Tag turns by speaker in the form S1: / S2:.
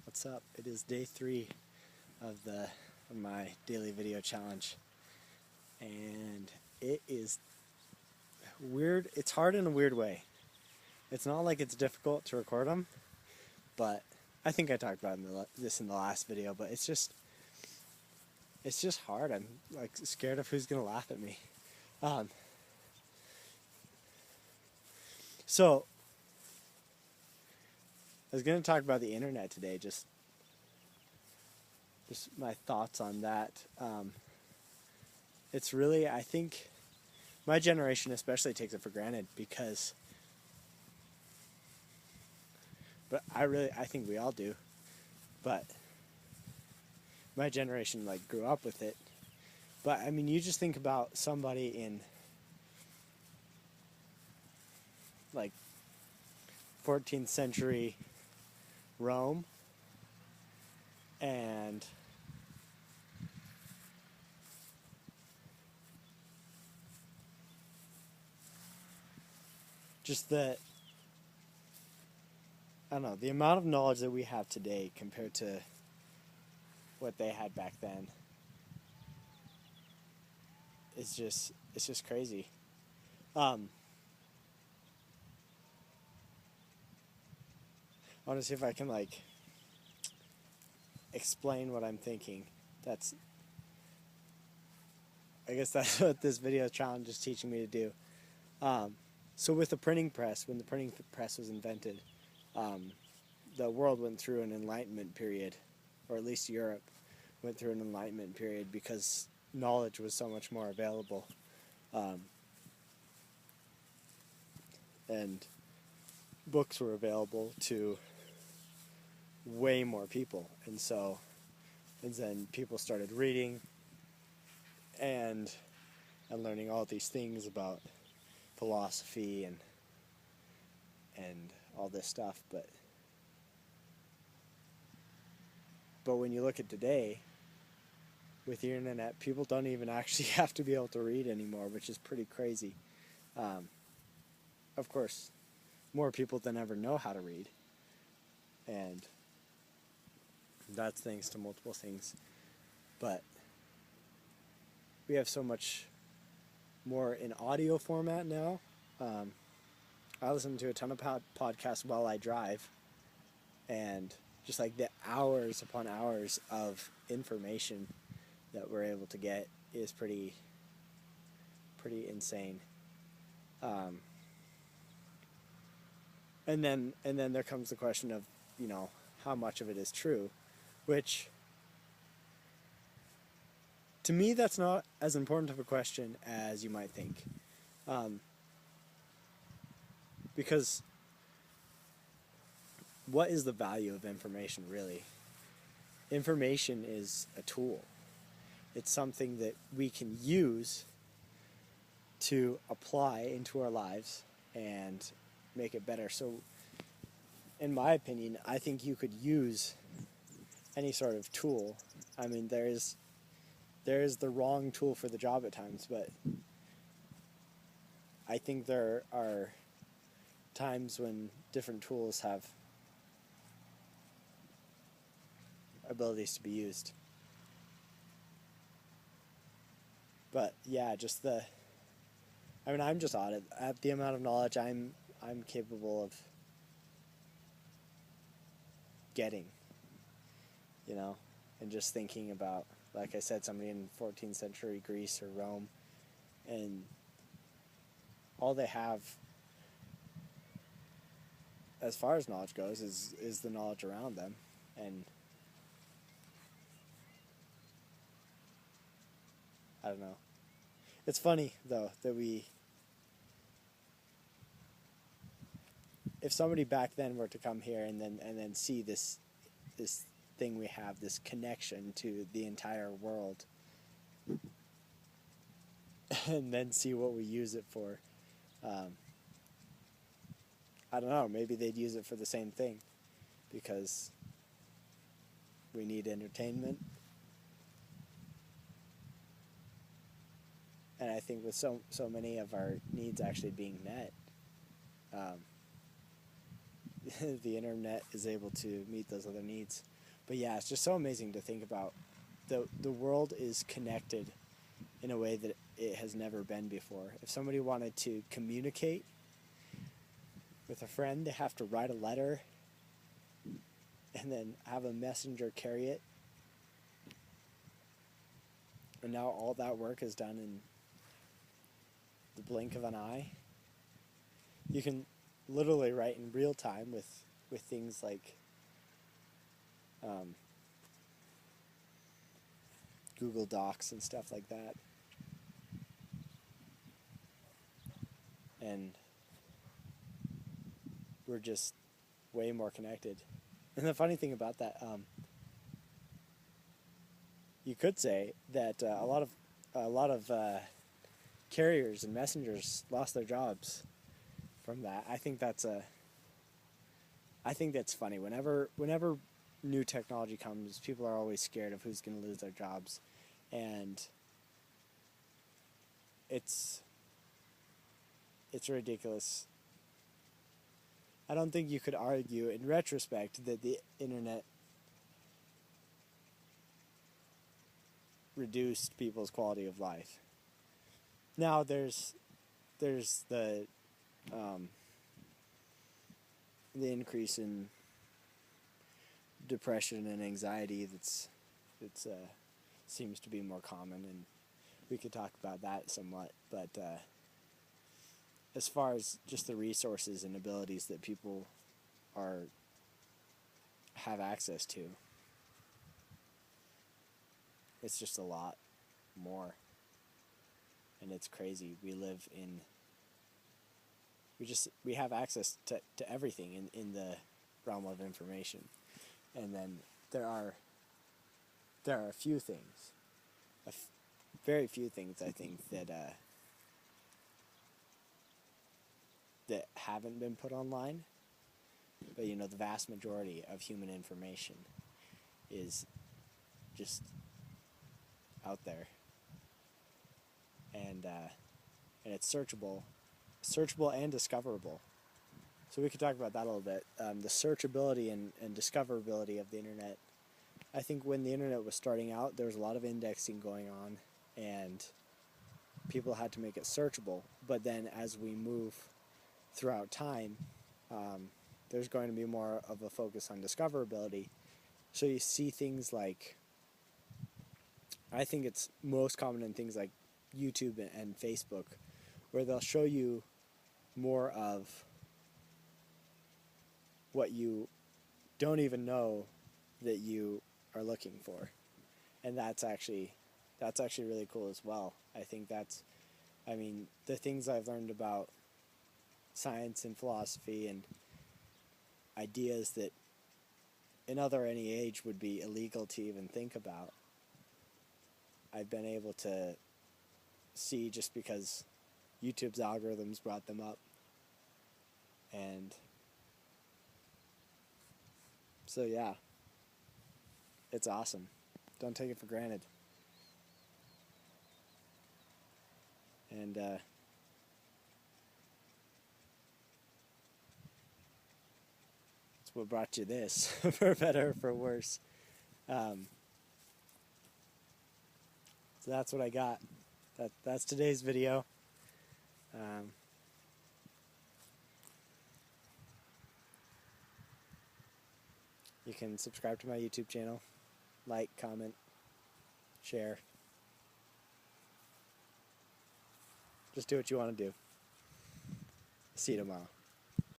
S1: What's up? It is day 3 of my daily video challenge, and it is weird. It's hard in a weird way. It's not like it's difficult to record them, but I think I talked about this in the last video. But it's just hard. I'm like scared of who's gonna laugh at me. So I was gonna talk about the internet today. Just my thoughts on that. It's really, I think, my generation especially takes it for granted but I think we all do. But my generation grew up with it. But I mean, you just think about somebody in 14th century Rome and just I don't know, the amount of knowledge that we have today compared to what they had back then it's just crazy. I want to see if I can explain what I'm thinking. I guess that's what this video challenge is teaching me to do. So with the printing press, when the printing press was invented, the world went through an enlightenment period, or at least Europe went through an enlightenment period because knowledge was so much more available. And books were available to way more people. And then people started reading and learning all these things about philosophy and all this stuff, but when you look at today, with the internet, people don't even actually have to be able to read anymore, which is pretty crazy. Of course, more people than ever know how to read, and that's thanks to multiple things, but we have so much more in audio format now. I listen to a ton of podcasts while I drive, and just the hours upon hours of information that we're able to get is pretty insane. And then there comes the question of, how much of it is true, which to me that's not as important of a question as you might think. Because what is the value of information, really? Information is a tool. It's something that we can use to apply into our lives and make it better. So, in my opinion, I think you could use any sort of tool. I mean, there is the wrong tool for the job at times, but I think there are times when different tools have abilities to be used. But yeah, I'm just odd at the amount of knowledge I'm capable of getting, and just thinking about, like I said, somebody in 14th century Greece or Rome, and all they have as far as knowledge goes is the knowledge around them. And I don't know. It's funny though that if somebody back then were to come here and then see this thing we have, this connection to the entire world, and then see what we use it for, I don't know, maybe they'd use it for the same thing, because we need entertainment. And I think with so many of our needs actually being met, the internet is able to meet those other needs. But yeah, it's just so amazing to think about. The world is connected in a way that it has never been before. If somebody wanted to communicate with a friend, they have to write a letter and then have a messenger carry it. And now all that work is done in the blink of an eye. You can literally write in real time with things like Google Docs and stuff like that. And we're just way more connected. And the funny thing about that, you could say that a lot of carriers and messengers lost their jobs from that. I think that's funny. Whenever new technology comes, people are always scared of who's going to lose their jobs, and it's ridiculous. I don't think you could argue in retrospect that the internet reduced people's quality of life. Now there's the increase in depression and anxiety that's seems to be more common, and we could talk about that somewhat. But as far as just the resources and abilities that people have access to, it's just a lot more, and it's crazy. We have access to everything in the realm of information, and then there are a few things, very few things I think that haven't been put online. But the vast majority of human information is just out there, and it's searchable and discoverable. So we could talk about that a little bit. The searchability and discoverability of the internet. I think when the internet was starting out, there was a lot of indexing going on, and people had to make it searchable. But then as we move throughout time, there's going to be more of a focus on discoverability. So you see things like, I think it's most common in things like YouTube and Facebook, where they'll show you more of what you don't even know that you are looking for. And that's actually really cool as well. I think the things I've learned about science and philosophy and ideas that in any age would be illegal to even think about, I've been able to see just because YouTube's algorithms brought them up. And so yeah, it's awesome. Don't take it for granted. And it's what brought you this, for better or for worse. So that's what I got. That's today's video. You can subscribe to my YouTube channel, like, comment, share. Just do what you want to do. See you tomorrow.